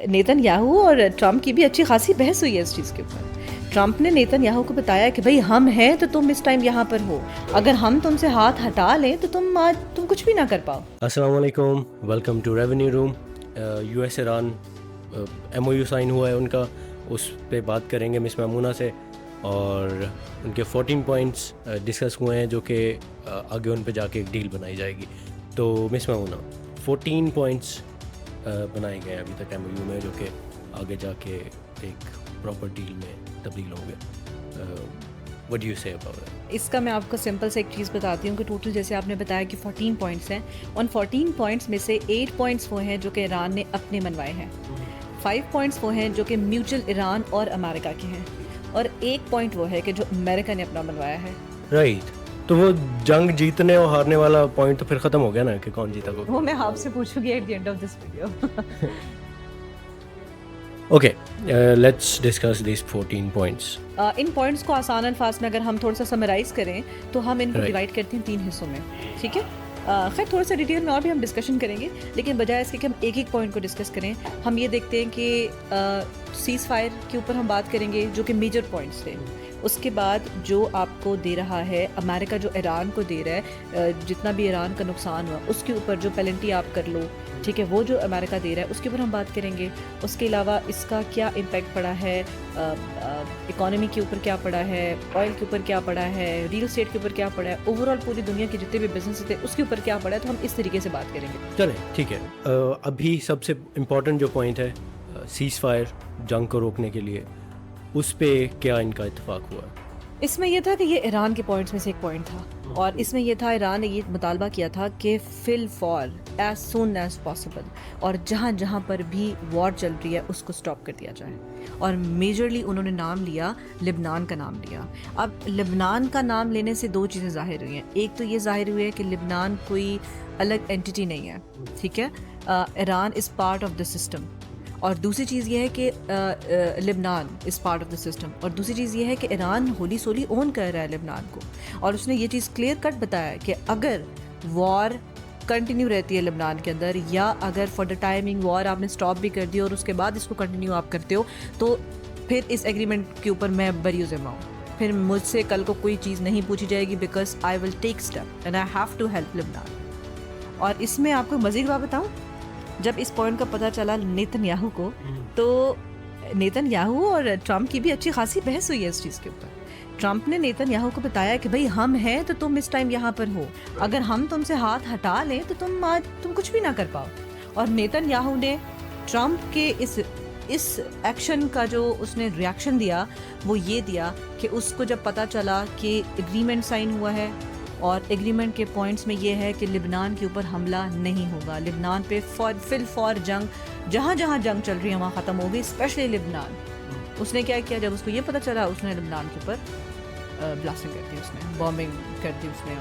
Netanyahu और Trump की भी अच्छी खासी बहस हुई है इस चीज़ के ऊपर। ट्रम्प ने नेतन्याहू को बताया कि भाई हम हैं तो तुम इस टाइम यहाँ पर हो, अगर हम तुमसे हाथ हटा लें तो तुम कुछ भी ना कर पाओ। अस्सलाम वालेकुम, welcome to revenue room. US Iran MOU sign हुआ है उनका, उस पे बात करेंगे मिस मैमूना से, और उनके 14 पॉइंट्स डिस्कस हुए हैं जो कि आगे उन पे जाके एक डील बनाई जाएगी। तो मिस मैमूना, 14 पॉइंट्स बनाए गए हैं अभी तक एमओयू में, जो कि आगे जाके एक प्रॉपर डील में तब्दील होंगे। What do you say about that? इसका मैं आपको सिंपल से एक चीज़ बताती हूँ कि टोटल जैसे आपने बताया कि 14 पॉइंट्स हैं, उन 14 पॉइंट्स में से 8 पॉइंट्स वो हैं जो कि ईरान ने अपने मनवाए हैं, 5 पॉइंट्स वो हैं जो कि म्यूचुअल ईरान और अमेरिका के हैं, और 1 पॉइंट वो है कि जो अमेरिका ने अपना मनवाया है। राइट, तो वो जंग जीतने और हारने वाला पॉइंट तो फिर ख़त्म हो गया ना कि कौन जीता को। वो मैं आपसे पूछूंगी at the end of this video. Okay, let's discuss this 14 points. In points को आसान अल्फाज में अगर हम थोड़ा सा समराइज करें तो हम इनको Right. डिवाइड करते हैं 3 हिस्सों में, ठीक है। खैर थोड़ा सा डिटेल में और भी हम डिस्कशन करेंगे, लेकिन बजाय इसके कि हम एक एक पॉइंट को डिस्कस करें, हम ये देखते हैं कि सीज़ फायर के ऊपर हम बात करेंगे जो कि मेजर पॉइंट्स थे। उसके बाद जो आपको दे रहा है अमेरिका, जो ईरान को दे रहा है, जितना भी ईरान का नुकसान हुआ उसके ऊपर जो पेनल्टी आप कर लो, ठीक है, वो जो अमेरिका दे रहा है उसके ऊपर हम बात करेंगे। उसके अलावा इसका क्या इम्पैक्ट पड़ा है, इकोनॉमी के ऊपर क्या पड़ा है, ऑयल के ऊपर क्या पड़ा है, रियल एस्टेट के ऊपर क्या पड़ा है, ओवरऑल पूरी दुनिया के जितने भी बिजनेस थे उसके ऊपर क्या पड़ा है, तो हम इस तरीके से बात करेंगे। चलें, ठीक है। अभी सबसे इम्पोर्टेंट जो पॉइंट है सीज़ फायर, जंग को रोकने के लिए, उस पे क्या इनका इत्तेफाक हुआ? इसमें यह था कि ये ईरान के पॉइंट्स में से एक पॉइंट था, और इसमें यह था ईरान ने ये मुतालबा किया था कि fill for as soon as possible, और जहाँ जहाँ पर भी वॉर चल रही है उसको स्टॉप कर दिया जाए। और मेजरली उन्होंने नाम लिया, लिबनान का नाम लिया। अब लिबनान का नाम लेने से 2 चीज़ें जाहिर हुई हैं। एक तो ये जाहिर हुई है कि लिबनान कोई अलग एंटिटी नहीं है, ठीक है, Iran is part of the system. और दूसरी चीज़ ये है कि Lebanon is part of the system, और दूसरी चीज़ ये है कि ईरान होली सोली ओन कर रहा है लिबनान को, और उसने ये चीज़ क्लियर कट बताया कि अगर वॉर कंटिन्यू रहती है लिबनान के अंदर, या अगर फॉर द टाइमिंग वॉर आपने स्टॉप भी कर दिया और उसके बाद इसको कंटिन्यू आप करते हो, तो फिर इस एग्रीमेंट के ऊपर मैं बरी ज़िम्मा हूँ, फिर मुझसे कल को कोई चीज़ नहीं पूछी जाएगी, because I will take step and I have to help लिबनान। और इसमें आपको मज़े की बात बताऊँ, जब इस पॉइंट का पता चला नेतन्याहू को, तो नेतन्याहू और ट्रम्प की भी अच्छी खासी बहस हुई है इस चीज़ के ऊपर। ट्रम्प ने नेतन्याहू को बताया कि भाई हम हैं तो तुम इस टाइम यहाँ पर हो, अगर हम तुमसे हाथ हटा लें तो तुम कुछ भी ना कर पाओ। और नेतन्याहू ने ट्रम्प के इस एक्शन का जो उसने रिएक्शन दिया वो ये दिया कि उसको जब पता चला कि एग्रीमेंट साइन हुआ है, और एग्रीमेंट के पॉइंट्स में ये है कि लिबनान के ऊपर हमला नहीं होगा, लिबनान पे फिल फॉर जंग, जहाँ जहाँ जंग चल रही है वहाँ ख़त्म हो गई, स्पेशली लिबनान। उसने क्या किया, जब उसको ये पता चला उसने लिबनान के ऊपर ब्लास्टिंग कर दी, उसने बॉम्बिंग कर दी उसने।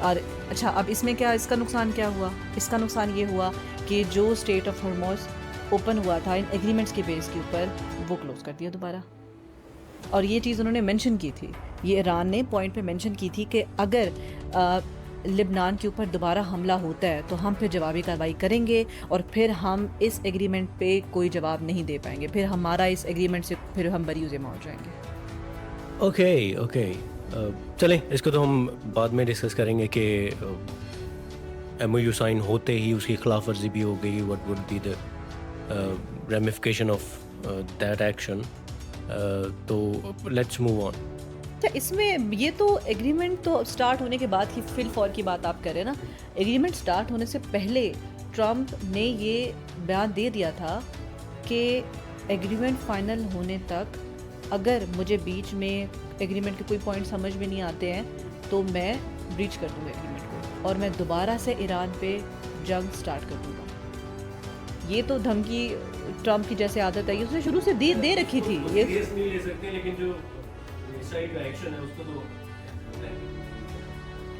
और अच्छा, अब इसमें क्या, इसका नुकसान क्या हुआ? इसका नुकसान ये हुआ कि जो स्टेट ऑफ हॉर्मुज़ ओपन हुआ था इन एग्रीमेंट्स के बेस के ऊपर, वो क्लोज़ कर दिया दोबारा। और ये चीज़ उन्होंने मेंशन की थी, ये ईरान ने पॉइंट पे मेंशन की थी कि अगर लिबनान के ऊपर दोबारा हमला होता है तो हम फिर जवाबी कार्रवाई करेंगे, और फिर हम इस एग्रीमेंट पे कोई जवाब नहीं दे पाएंगे, फिर हमारा इस एग्रीमेंट से फिर हम बरी ज़िम्मा हो जाएंगे। ओके, चलें, इसको तो हम बाद में डिस्कस करेंगे कि एमओयू साइन होते ही उसकी खिलाफ वर्जी भी हो गई, what would be the ramification of that action. तो लेट्स मूव ऑन। अच्छा, इसमें ये तो एग्रीमेंट तो स्टार्ट होने के बाद ही फिल फॉर की बात आप कर रहे हैं ना, एग्रीमेंट स्टार्ट होने से पहले ट्रम्प ने ये बयान दे दिया था कि एग्रीमेंट फाइनल होने तक अगर मुझे बीच में एग्रीमेंट के कोई पॉइंट समझ में नहीं आते हैं तो मैं ब्रीच कर दूँगा एग्रीमेंट को, और मैं दोबारा से ईरान पे जंग स्टार्ट कर दूँगा। ये तो धमकी ट्रम्प की जैसे आदत है, ये उसने शुरू से दे रखी थी। ये नहीं ले सकते, लेकिन जो साइड का एक्शन है उसको तो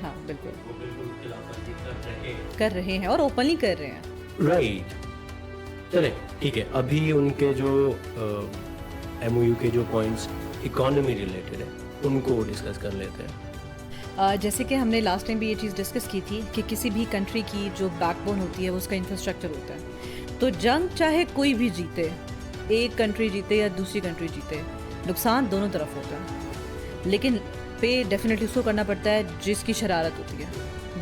हाँ बिल्कुल वो बिल्कुल खिलाफत कर रहे हैं और ओपनली कर रहे हैं। राइट, चले ठीक है। अभी उनके जो एमओयू के जो पॉइंट्स इकोनॉमी रिलेटेड है उनको डिस्कस कर लेते हैं। जैसे कि हमने लास्ट टाइम भी ये चीज़ डिस्कस की थी कि किसी भी कंट्री की जो बैकबोन होती है वो उसका इंफ्रास्ट्रक्चर होता है। तो जंग चाहे कोई भी जीते, एक कंट्री जीते या दूसरी कंट्री जीते, नुकसान दोनों तरफ होता है, लेकिन पे डेफिनेटली उसको करना पड़ता है जिसकी शरारत होती है,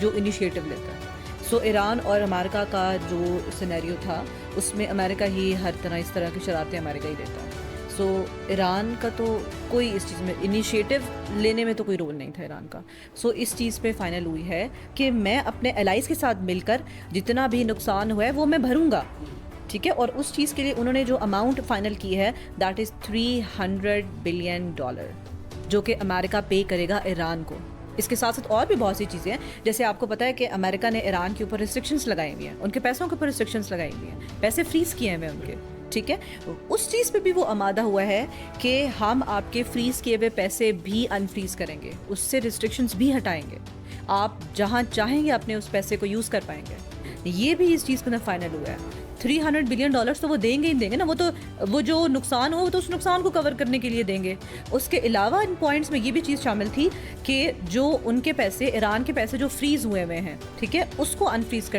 जो इनिशिएटिव लेता है। सो ईरान और अमेरिका का जो सिनेरियो था उसमें अमेरिका ही हर तरह इस तरह की शरारतें अमेरिका ही देता है। सो ईरान का तो कोई इस चीज़ में इनिशिएटिव लेने में तो कोई रोल नहीं था ईरान का। सो इस चीज़ पे फाइनल हुई है कि मैं अपने एलाइज के साथ मिलकर जितना भी नुकसान हुआ है वो मैं भरूंगा, ठीक है। और उस चीज़ के लिए उन्होंने जो अमाउंट फाइनल की है दैट इज़ $300 बिलियन, जो कि अमेरिका पे करेगा ईरान को। इसके साथ साथ और भी बहुत सी चीज़ें हैं, जैसे आपको पता है कि अमेरिका ने ईरान के ऊपर रिस्ट्रिक्शंस लगाई हुई हैं, उनके पैसों के ऊपर रिस्ट्रिक्शंस लगाई हुई हैं, पैसे फ्रीज़ किए हैं उनके, ठीक है। उस चीज़ पे भी वो आमादा हुआ है कि हम आपके फ्रीज़ किए हुए पैसे भी अनफ्रीज़ करेंगे, उससे रिस्ट्रिक्शंस भी हटाएंगे, आप जहाँ चाहेंगे अपने उस पैसे को यूज़ कर पाएंगे। ये भी इस चीज़ के अंदर फाइनल हुआ है। $300 बिलियन तो वो देंगे ही देंगे ना, वो जो नुकसान हो वो तो उस नुकसान को कवर करने के लिए देंगे। उसके अलावा इन पॉइंट्स में ये भी चीज़ शामिल थी कि जो उनके पैसे, ईरान के पैसे जो फ्रीज़ हुए हुए हैं, ठीक है, उसको अनफ्रीज़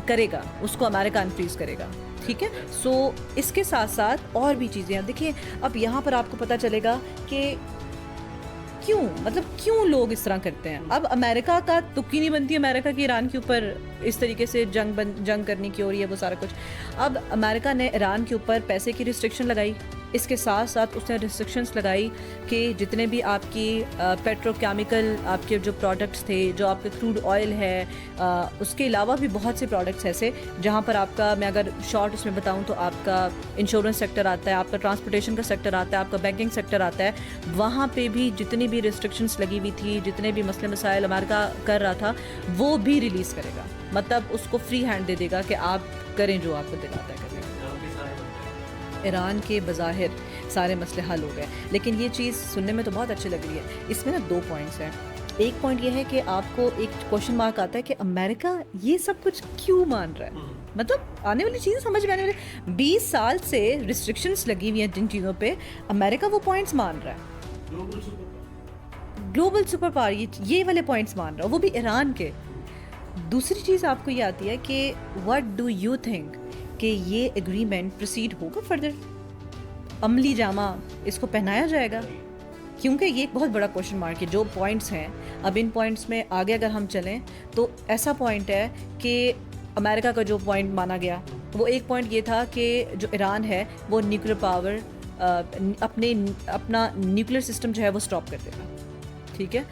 करेगा, उसको अमेरिका अनफ्रीज़ करेगा, ठीक है। सो इसके साथ साथ और भी चीज़ें देखिए। अब यहाँ पर आपको पता चलेगा कि क्यों लोग इस तरह करते हैं। अब अमेरिका का तुक्की नहीं बनती अमेरिका की ईरान के ऊपर इस तरीके से जंग करने की हो रही है वो सारा कुछ। अब अमेरिका ने ईरान के ऊपर पैसे की रिस्ट्रिक्शन लगाई, इसके साथ साथ उसने रिस्ट्रिक्शंस लगाई कि जितने भी आपकी पेट्रोकेमिकल आपके जो प्रोडक्ट्स थे, जो आपके क्रूड ऑयल है, उसके अलावा भी बहुत से प्रोडक्ट्स ऐसे जहाँ पर आपका, मैं अगर शॉर्ट उसमें बताऊँ तो आपका इंश्योरेंस सेक्टर आता है, आपका ट्रांसपोर्टेशन का सेक्टर आता है, आपका बैंकिंग सेक्टर आता है, वहाँ पे भी जितनी भी रिस्ट्रिक्शंस लगी हुई थी, जितने भी मसले मसाइल अमेरिका कर रहा था वो भी रिलीज़ करेगा, मतलब उसको फ्री हैंड दे देगा कि आप करें जो आपको दिल आता है करने। ईरान के बज़ाहिर सारे मसले हल हो गए, लेकिन ये चीज़ सुनने में तो बहुत अच्छी लग रही है। इसमें ना 2 पॉइंट्स हैं। एक पॉइंट ये है कि आपको एक क्वेश्चन मार्क आता है कि अमेरिका ये सब कुछ क्यों मान रहा है, मतलब आने वाली चीज़ समझ में आने वाली। 20 साल से रिस्ट्रिक्शंस लगी हुई हैं जिन चीज़ों पे, अमेरिका वो पॉइंट्स मान रहा है, ग्लोबल सुपर पावर ये वाले पॉइंट्स मान रहा है, वो भी ईरान के। दूसरी चीज़ आपको ये आती है कि व्हाट डू यू थिंक कि ये एग्रीमेंट प्रोसीड होगा फर्दर, अमली जामा इसको पहनाया जाएगा, क्योंकि ये एक बहुत बड़ा क्वेश्चन मार्क है। जो पॉइंट्स हैं, अब इन पॉइंट्स में आगे अगर हम चलें तो ऐसा पॉइंट है कि अमेरिका का जो पॉइंट माना गया वो एक पॉइंट ये था कि जो ईरान है वो न्यूक्लियर पावर अपना न्यूक्लियर सिस्टम जो है वो स्टॉप कर देगा, ठीक है।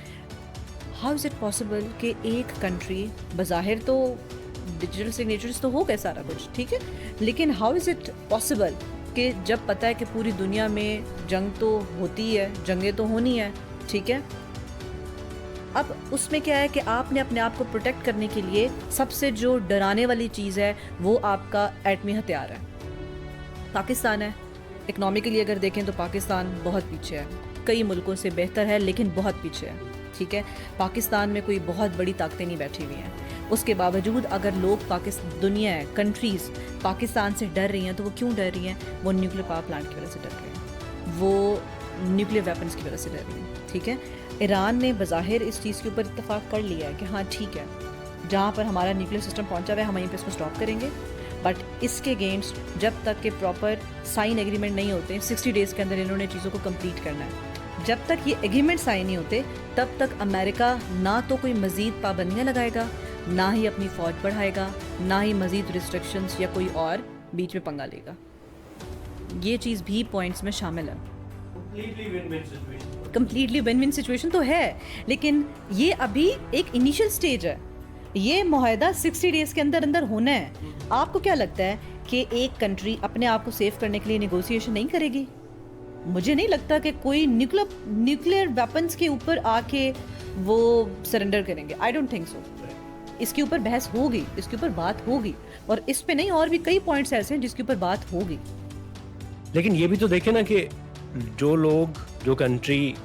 हाउ इज़ इट पॉसिबल कि एक कंट्री, बज़ाहिर तो डिजिटल सिग्नेचर्स तो हो गए सारा कुछ, ठीक है, लेकिन हाउ इज़ इट पॉसिबल कि जब पता है कि पूरी दुनिया में जंग तो होती है, जंगें तो होनी है, ठीक है, अब उसमें क्या है कि आपने अपने आप को प्रोटेक्ट करने के लिए सबसे जो डराने वाली चीज़ है वो आपका एटमी हथियार है। पाकिस्तान है, इकनॉमिकली अगर देखें तो पाकिस्तान बहुत पीछे है, कई मुल्कों से बेहतर है लेकिन बहुत पीछे है, ठीक है। पाकिस्तान में कोई बहुत बड़ी ताकतें नहीं बैठी हुई हैं, उसके बावजूद अगर लोग दुनिया है, कंट्रीज़ पाकिस्तान से डर रही हैं, तो वो क्यों डर रही हैं? वो न्यूक्लियर पावर प्लांट की वजह से डर रही हैं, वो न्यूक्लियर वेपन्स की वजह से डर रही हैं, ठीक है। ईरान ने बज़ाहिर इस चीज़ के ऊपर इत्तेफाक कर लिया है कि हाँ ठीक है, जहाँ पर हमारा न्यूक्लियर सिस्टम पहुँचा हुआ है हम वहीं पर इसको स्टॉप करेंगे, बट इसके अगेंस्ट जब तक के प्रॉपर साइन एग्रीमेंट नहीं होते, 60 डेज़ के अंदर इन्होंने चीज़ों को कंप्लीट करना है। जब तक ये एग्रीमेंट साइन नहीं होते तब तक अमेरिका ना तो कोई मज़ीद पाबंदियाँ लगाएगा, ना ही अपनी फ़ौज बढ़ाएगा, ना ही मज़ीद रिस्ट्रिक्शंस या कोई और बीच में पंगा लेगा। ये चीज़ भी पॉइंट्स में शामिल है। कंप्लीटली विन विन सिचुएशन तो है, लेकिन ये अभी एक इनिशियल स्टेज है, ये मुआहदा 60 डेज़ के अंदर अंदर होना है। आपको क्या लगता है कि एक कंट्री अपने आप को सेव करने के लिए नेगोशिएशन नहीं करेगी? मुझे नहीं लगता कि कोई न्यूक्लियर वेपन्स के ऊपर आके वो सरेंडर करेंगे। I don't think so. इसके ऊपर बहस होगी, इसके ऊपर बात होगी, और इस पे नहीं और भी कई पॉइंट्स ऐसे हैं जिसके ऊपर बात होगी। लेकिन ये भी तो देखें ना कि जो कंट्री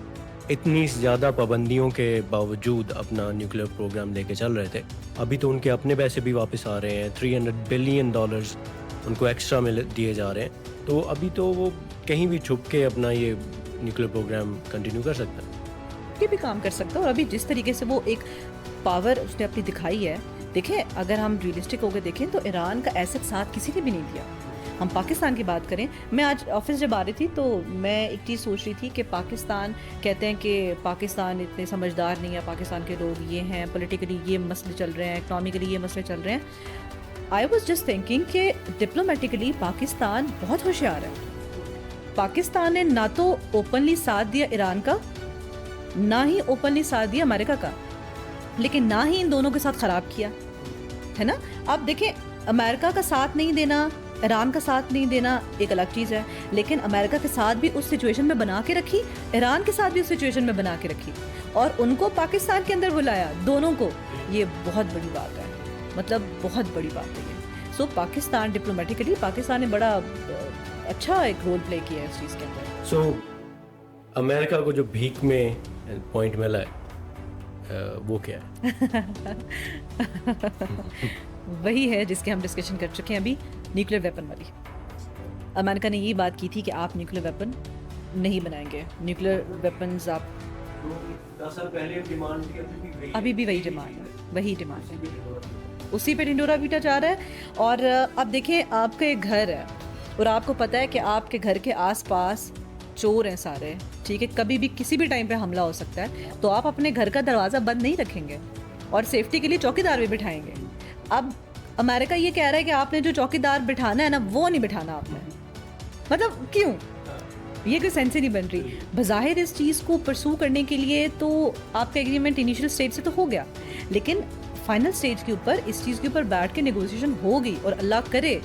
इतनी ज़्यादा पाबंदियों के बावजूद अपना न्यूक्लियर प्रोग्राम लेके चल रहे थे, अभी तो उनके अपने पैसे भी वापस आ रहे हैं, $300 बिलियन उनको एक्स्ट्रा दिए जा रहे हैं, तो अभी तो वो कहीं भी छुप के अपना ये न्यूक्लियर प्रोग्राम कंटिन्यू कर सकता है, ये भी काम कर सकता है। और अभी जिस तरीके से वो एक पावर उसने अपनी दिखाई है देखिए, अगर हम रियलिस्टिक होकर देखें तो ईरान का एसेट साथ किसी ने भी नहीं दिया। हम पाकिस्तान की बात करें, मैं आज ऑफिस जब आ रही थी तो मैं एक चीज़ सोच रही थी कि पाकिस्तान कहते हैं कि पाकिस्तान इतने समझदार नहीं है, पाकिस्तान के लोग ये हैं, पॉलिटिकली ये मसले चल रहे हैं, इकनॉमिकली ये मसले चल रहे हैं। आई वॉज जस्ट थिंकिंग कि डिप्लोमेटिकली पाकिस्तान बहुत होशियार है। पाकिस्तान ने ना तो ओपनली साथ दिया ईरान का, ना ही ओपनली साथ दिया अमेरिका का, लेकिन ना ही इन दोनों के साथ ख़राब किया, है ना। आप देखें, अमेरिका का साथ नहीं देना, ईरान का साथ नहीं देना एक अलग चीज़ है, लेकिन अमेरिका के साथ भी उस सिचुएशन में बना के रखी, ईरान के साथ भी उस सिचुएशन में बना के रखी, और उनको पाकिस्तान के अंदर बुलाया, दोनों को। ये बहुत बड़ी बात है, मतलब बहुत बड़ी बात है ये। सो पाकिस्तान डिप्लोमेटिकली, पाकिस्तान ने बड़ा अच्छा एक रोल प्ले किया है इस चीज़ के अंदर। सो अमेरिका को जो भीख में पॉइंट मिला है वो क्या है? वही है जिसके हम डिस्कशन कर चुके हैं अभी, न्यूक्लियर वेपन वाली। अमेरिका ने ये बात की थी कि आप न्यूक्लियर वेपन नहीं बनाएंगे, न्यूक्लियर वेपन्स आप 10 साल पहले डिमांड थी, अभी भी वही डिमांड है, वही डिमांड है, उसी पे ढिंडोरा पीटा जा रहा है। और अब देखें, आपका एक घर है और आपको पता है कि आपके घर के आसपास चोर हैं सारे, ठीक है, कभी भी किसी भी टाइम पे हमला हो सकता है, तो आप अपने घर का दरवाज़ा बंद नहीं रखेंगे और सेफ्टी के लिए चौकीदार भी बिठाएंगे। अब अमेरिका ये कह रहा है कि आपने जो चौकीदार बिठाना है ना, वो नहीं बिठाना आपने। मतलब क्यों? ये कोई सेंस ही नहीं बन रही। बज़ाहिर इस चीज़ को परसू करने के लिए तो आपका एग्रीमेंट इनिशियल स्टेज से तो हो गया, लेकिन फाइनल स्टेज के ऊपर इस चीज़ के ऊपर बैठ के नेगोशिएशन होगी, और अल्लाह करे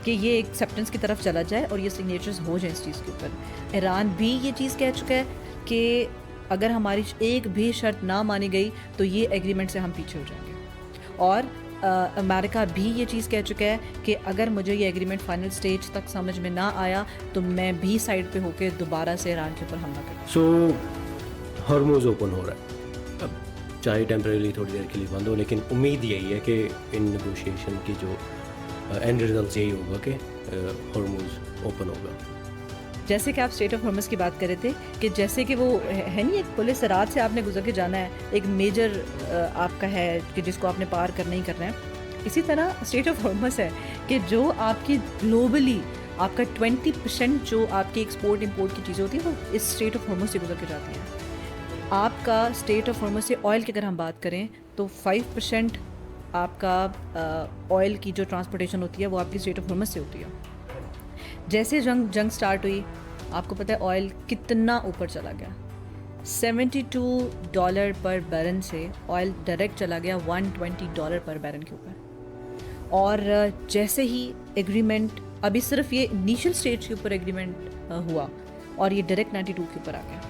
कि ये एक्सेप्टेंस की तरफ चला जाए और ये सिग्नेचर्स हो जाए इस चीज़ के ऊपर। ईरान भी ये चीज़ कह चुका है कि अगर हमारी एक भी शर्त ना मानी गई तो ये एग्रीमेंट से हम पीछे हो जाएंगे, और अमेरिका भी ये चीज़ कह चुका है कि अगर मुझे ये एग्रीमेंट फाइनल स्टेज तक समझ में ना आया तो मैं भी साइड पे होकर दोबारा से ईरान के ऊपर हमला करूँ। सो हॉर्मुज़ ओपन हो रहा है, अब चाहे टेम्परेरी थोड़ी देर के लिए बंद हो, लेकिन उम्मीद यही है कि इन नेगोशिएशन की जो एंड रिजल्ट यही होगा कि हॉर्मुज़ ओपन होगा। जैसे कि आप स्टेट ऑफ हॉर्मस की बात कर रहे थे कि जैसे कि वो है नहीं, एक पुलिस रात से आपने गुजर के जाना है, एक मेजर आपका है कि जिसको आपने पार करना ही करना है, इसी तरह स्टेट ऑफ हॉर्मस है कि जो आपकी ग्लोबली आपका 20% जो आपकी एक्सपोर्ट इंपोर्ट की चीज़ें होती हैं वो इस स्टेट ऑफ हॉर्मस से गुजर के जाती हैं। आपका स्टेट ऑफ हॉर्मस से ऑयल की अगर हम बात करें तो 5% आपका ऑयल की जो ट्रांसपोर्टेशन होती है वो आपकी स्टेट ऑफ हॉर्मस से होती है। जैसे जंग स्टार्ट हुई, आपको पता है ऑयल कितना ऊपर चला गया, $72 पर बैरल से ऑयल डायरेक्ट चला गया $120 पर बैरल के ऊपर। और जैसे ही एग्रीमेंट, अभी सिर्फ ये इनिशियल स्टेज के ऊपर एग्रीमेंट हुआ और ये डायरेक्ट 92 के ऊपर आ गया,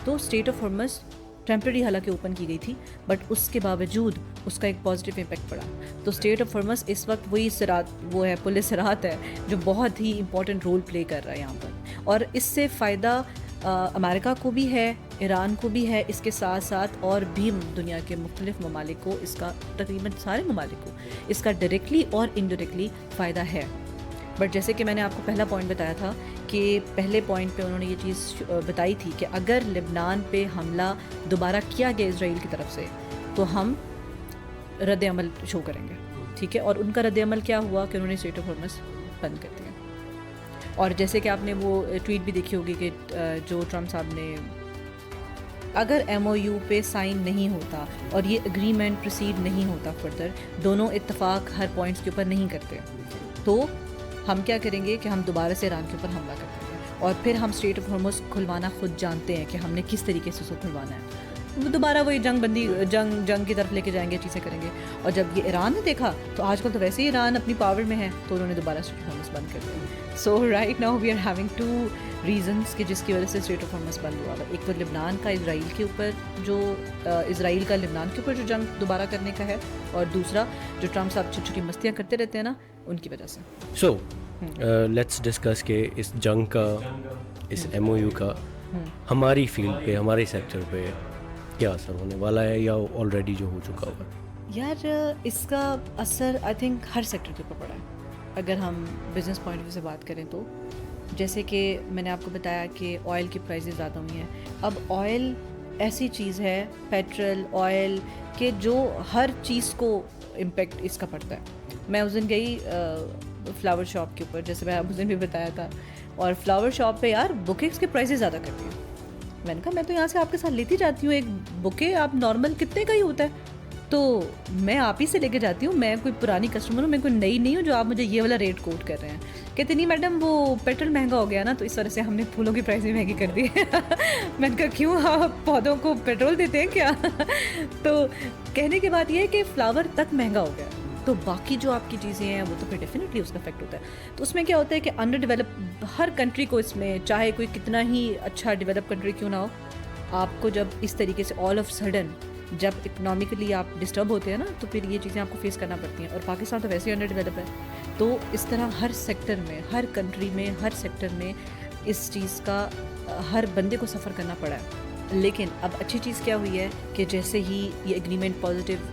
तो स्टेट ऑफ हॉर्मस टेम्प्रेरी हालांकि ओपन की गई थी, बट उसके बावजूद उसका एक पॉजिटिव इम्पैक्ट पड़ा। तो स्टेट ऑफ हॉर्मस इस वक्त वही सिरात, वो है पुलिस सिरात है जो बहुत ही इंपॉर्टेंट रोल प्ले कर रहा है यहाँ पर, और इससे फ़ायदा अमेरिका को भी है, ईरान को भी है, इसके साथ साथ और भी दुनिया के मुख्तलिफ ममालिक को, इसका तकरीबन सारे ममालिक को इसका डायरेक्टली और इनडायरेक्टली फ़ायदा है। बट जैसे कि मैंने आपको पहला पॉइंट बताया था कि पहले पॉइंट पे उन्होंने ये चीज़ बताई थी कि अगर लेबनान पे हमला दोबारा किया गया इजराइल की तरफ से तो हम रद्द अमल शो करेंगे, ठीक है। और उनका रद्द अमल क्या हुआ कि उन्होंने स्टेट ऑफ हॉर्मस बंद कर दिया। और जैसे कि आपने वो ट्वीट भी देखी होगी कि जो ट्रम्प साहब ने, अगर MOU पे साइन नहीं होता और ये एग्रीमेंट प्रोसीड नहीं होता फर्दर, दोनों इत्तेफाक हर पॉइंट्स के ऊपर नहीं करते, तो हम क्या करेंगे कि हम दोबारा से ईरान के ऊपर हमला कर देंगे, और फिर हम स्टेट ऑफ हॉर्मस खुलवाना खुद जानते हैं कि हमने किस तरीके से उसको खुलवाना है। दोबारा वही जंग की तरफ लेके जाएंगे, चीज़ें करेंगे। और जब ये ईरान ने देखा तो आजकल तो वैसे ही ईरान अपनी पावर में है, तो उन्होंने दोबारा स्टेट ऑफ हॉर्मस बंद कर दिया। So right now we are having 2 reasons कि जिसकी वजह से स्टेट ऑफ हॉर्मस बंद हुआ। एक तो लेबनान का इसराइल के ऊपर जो इसराइल का लेबनान के ऊपर जो जंग दोबारा करने का है, और दूसरा जो ट्रम्प साहब छोटी छोटी मस्तियाँ करते रहते हैं ना, उनकी वजह से। सो लेट्स डिस्कस के इस जंग का, इस MOU का हमारी फील्ड पे, हमारे सेक्टर पे क्या असर होने वाला है, या ऑलरेडी जो हो चुका होगा? यार इसका असर आई थिंक हर सेक्टर के ऊपर पड़ा है। अगर हम बिजनेस पॉइंट ऑफ व्यू से बात करें तो जैसे कि मैंने आपको बताया कि ऑयल की प्राइसेस ज़्यादा हुई हैं। अब ऑयल ऐसी चीज़ है, पेट्रोल ऑयल, के जो हर चीज़ को इम्पेक्ट इसका पड़ता है। मैं उस दिन गई फ्लावर शॉप के ऊपर, जैसे मैं उस दिन भी बताया था, और फ्लावर शॉप पे यार बुकेट्स के प्राइसेस ज़्यादा करती हैं। मैंने कहा मैं तो यहाँ से आपके साथ लेती जाती हूँ, एक बुके आप नॉर्मल कितने का ही होता है, तो मैं आप ही से लेके जाती हूँ, मैं कोई पुरानी कस्टमर हूँ, मैं कोई नई नहीं हूँ जो आप मुझे ये वाला रेट कोट कर रहे हैं। कहते नहीं मैडम वो पेट्रोल महंगा हो गया ना, तो इस वजह से हमने फूलों की प्राइस भी महंगी कर दी। मैंने कहा क्यों, आप पौधों को पेट्रोल देते हैं क्या? तो कहने की बात यह है कि फ्लावर तक महंगा हो गया, तो बाकी जो आपकी चीज़ें हैं वो तो फिर डेफिनेटली उसका इफेक्ट होता है। तो उसमें क्या होता है कि अंडर डेवलप हर कंट्री को, इसमें चाहे कोई कितना ही अच्छा डेवलप कंट्री क्यों ना हो, आपको जब इस तरीके से ऑल ऑफ सडन जब इकोनॉमिकली आप डिस्टर्ब होते हैं ना, तो फिर ये चीज़ें आपको फेस करना पड़ती हैं। और पाकिस्तान तो वैसे ही अंडर डेवलप है, तो इस तरह हर सेक्टर में, हर कंट्री में, हर सेक्टर में इस चीज़ का हर बंदे को सफ़र करना पड़ा है। लेकिन अब अच्छी चीज़ क्या हुई है कि जैसे ही ये एग्रीमेंट पॉजिटिव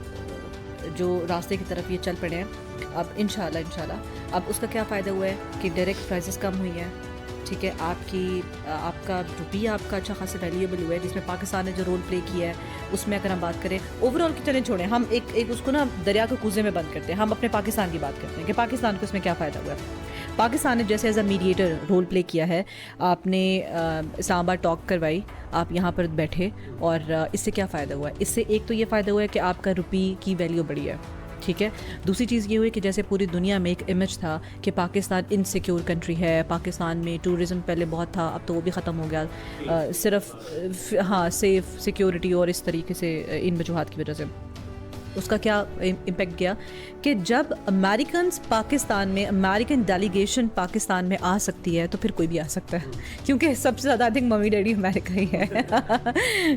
जो रास्ते की तरफ ये चल पड़े हैं, अब इंशाल्लाह अब उसका क्या फ़ायदा हुआ है कि डायरेक्ट प्राइसेस कम हुई हैं, ठीक है, आपका रुपया आपका अच्छा खासा वैल्यूएबल हुआ है, जिसमें पाकिस्तान ने जो रोल प्ले किया है उसमें अगर हम बात करें ओवरऑल की, चलें छोड़ें, हम एक उसको ना दरिया को कूजे में बंद करते हैं, हम अपने पाकिस्तान की बात करते हैं कि पाकिस्तान को इसमें क्या फ़ायदा हुआ है। पाकिस्तान ने जैसे as a mediator role play किया है, आपने इस्लामाबाद टॉक करवाई, आप यहाँ पर बैठे, और इससे क्या फ़ायदा हुआ है? इससे एक तो ये फ़ायदा हुआ है कि आपका रुपये की वैल्यू बढ़ी है, ठीक है। दूसरी चीज़ ये हुई कि जैसे पूरी दुनिया में एक इमेज था कि पाकिस्तान इनसिक्योर कंट्री है, पाकिस्तान में टूरिज़म पहले बहुत था, अब तो वो भी ख़त्म हो गया, सिर्फ हाँ सेफ़ सिक्योरिटी और इस तरीके से इन वजूहात की वजह से उसका क्या इम्पेक्ट गया कि जब अमेरिकन्स पाकिस्तान में, अमेरिकन डेलीगेशन पाकिस्तान में आ सकती है, तो फिर कोई भी आ सकता है, क्योंकि सबसे ज़्यादा I think mummy daddy America ही है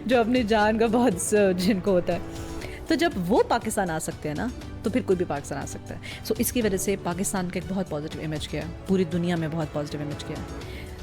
जो अपनी जान का बहुत जिनको होता है। तो जब वो पाकिस्तान आ सकते हैं ना, तो फिर कोई भी पाकिस्तान आ सकता है। सो इसकी वजह से पाकिस्तान का एक बहुत पॉजिटिव इमेज गया, पूरी दुनिया में बहुत पॉजिटिव इमेज गया।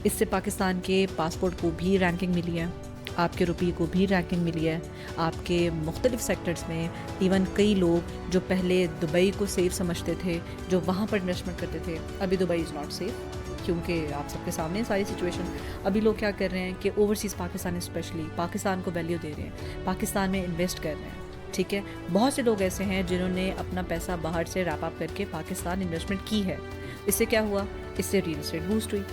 इससे पाकिस्तान के पासपोर्ट को भी रैंकिंग मिली है, आपके रुपये को भी रैंकिंग मिली है, आपके मुख्तलिफ सेक्टर्स में। इवन कई लोग जो पहले दुबई को सेफ समझते थे, जो वहाँ पर इन्वेस्टमेंट करते थे, अभी दुबई इज़ नॉट सेफ, क्योंकि आप सबके सामने सारी सिचुएशन। अभी लोग क्या कर रहे हैं कि ओवरसीज़ पाकिस्तान स्पेशली पाकिस्तान को वैल्यू दे रहे हैं, पाकिस्तान में इन्वेस्ट कर रहे हैं, ठीक है। बहुत से लोग ऐसे हैं जिन्होंने अपना पैसा बाहर से रैप अप करके पाकिस्तान इन्वेस्टमेंट की है। इससे क्या हुआ? इससे रियल एस्टेट बूस्ट हुई,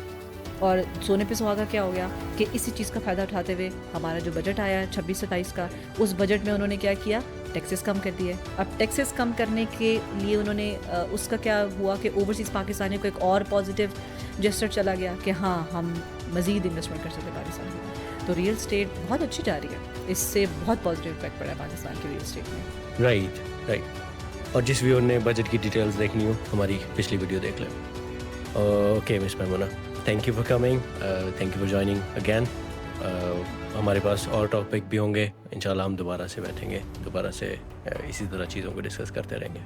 और सोने पे सुहागा क्या हो गया कि इसी चीज़ का फ़ायदा उठाते हुए हमारा जो बजट आया है 26-27 का, उस बजट में उन्होंने क्या किया, टैक्सेस कम कर दिए। अब टैक्सेस कम करने के लिए उन्होंने उसका क्या हुआ कि ओवरसीज़ पाकिस्तानी को एक और पॉजिटिव जेस्चर चला गया कि हाँ हम मज़ीद इन्वेस्टमेंट कर सकते हैं पाकिस्तान में। तो रियल स्टेट बहुत अच्छी जा रही है, इससे बहुत पॉजिटिव इफेक्ट पड़ा है पाकिस्तान के रियल स्टेट में। राइट। और जिस व्यूअर ने बजट की डिटेल्स देखनी हो, हमारी पिछली वीडियो देख लें। Okay miss Maimuna, thank you for coming, thank you for joining again. हमारे पास और टॉपिक भी होंगे, इंशाल्लाह हम दोबारा से बैठेंगे, दोबारा से इसी तरह चीज़ों को डिस्कस करते रहेंगे।